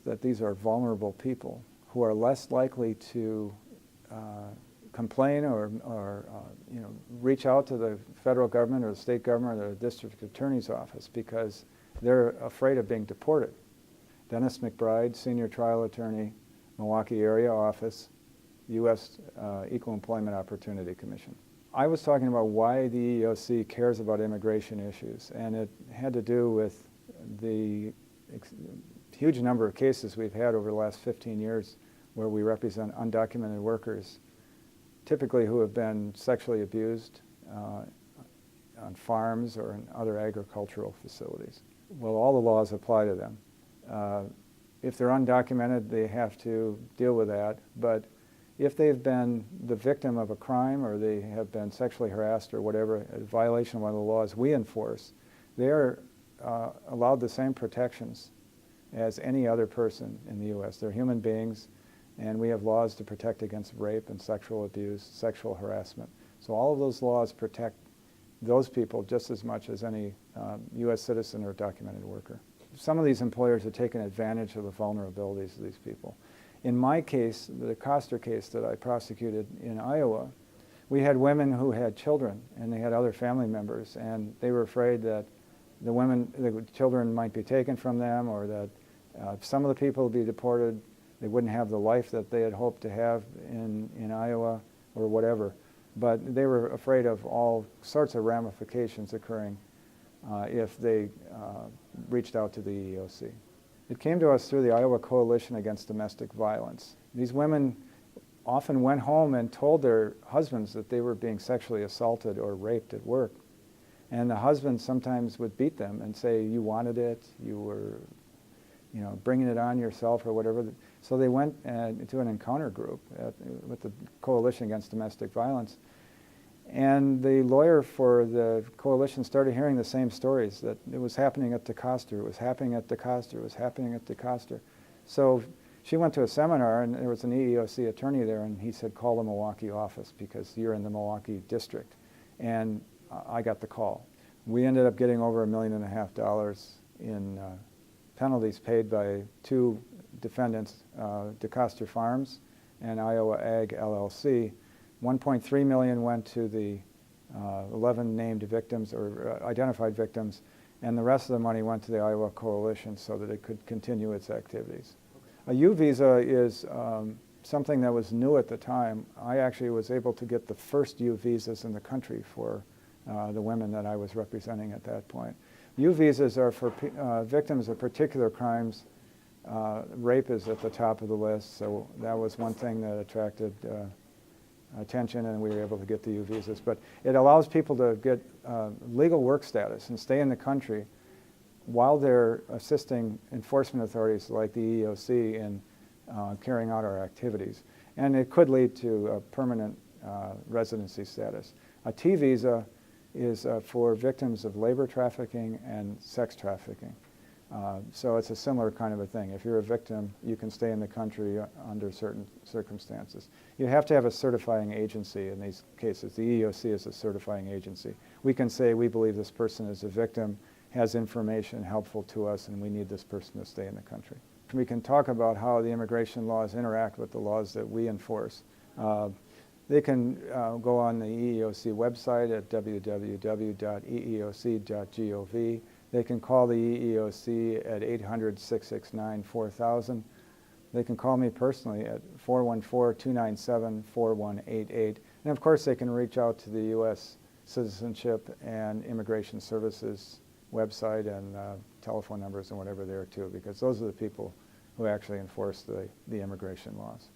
that these are vulnerable people who are less likely to complain or reach out to the federal government or the state government or the district attorney's office because they're afraid of being deported. Dennis McBride, senior trial attorney, Milwaukee area office, U.S. Equal Employment Opportunity Commission. I was talking about why the EEOC cares about immigration issues, and it had to do with the huge number of cases we've had over the last 15 years where we represent undocumented workers, typically who have been sexually abused on farms or in other agricultural facilities. Well, all the laws apply to them. If they're undocumented, they have to deal with that, but if they've been the victim of a crime or they have been sexually harassed or whatever, a violation of one of the laws we enforce, they are allowed the same protections as any other person in the U.S. They're human beings, and we have laws to protect against rape and sexual abuse, sexual harassment. So all of those laws protect those people just as much as any U.S. citizen or documented worker. Some of these employers are taking advantage of the vulnerabilities of these people. In my case, the Koster case that I prosecuted in Iowa, we had women who had children and they had other family members, and they were afraid that the children might be taken from them, or that some of the people would be deported. They wouldn't have the life that they had hoped to have in Iowa or whatever. But they were afraid of all sorts of ramifications occurring if they reached out to the EEOC. It came to us through the Iowa Coalition Against Domestic Violence. These women often went home and told their husbands that they were being sexually assaulted or raped at work. And the husband sometimes would beat them and say, you wanted it, you were bringing it on yourself or whatever. So they went to an encounter group with the Coalition Against Domestic Violence. And the lawyer for the coalition started hearing the same stories, that it was happening at DeCoster, it was happening at DeCoster, it was happening at DeCoster. So she went to a seminar, and there was an EEOC attorney there, and he said, call the Milwaukee office because you're in the Milwaukee district. And I got the call. We ended up getting over $1.5 million in penalties paid by two defendants, DeCoster Farms and Iowa Ag LLC. 1.3 million went to the 11 named victims or identified victims, and the rest of the money went to the Iowa Coalition so that it could continue its activities. A U visa is something that was new at the time. I actually was able to get the first U visas in the country for the women that I was representing at that point. U visas are for victims of particular crimes. Rape is at the top of the list, so that was one thing that attracted attention, and we were able to get the U visas. But it allows people to get legal work status and stay in the country while they're assisting enforcement authorities like the EEOC in carrying out our activities. And it could lead to a permanent residency status. A T visa is for victims of labor trafficking and sex trafficking. So it's a similar kind of a thing. If you're a victim, you can stay in the country under certain circumstances. You have to have a certifying agency in these cases. The EEOC is a certifying agency. We can say we believe this person is a victim, has information helpful to us, and we need this person to stay in the country. We can talk about how the immigration laws interact with the laws that we enforce. They can go on the EEOC website at www.eeoc.gov. They can call the EEOC at 800-669-4000. They can call me personally at 414-297-4188. And of course, they can reach out to the U.S. Citizenship and Immigration Services website and telephone numbers and whatever there too, because those are the people who actually enforce the immigration laws.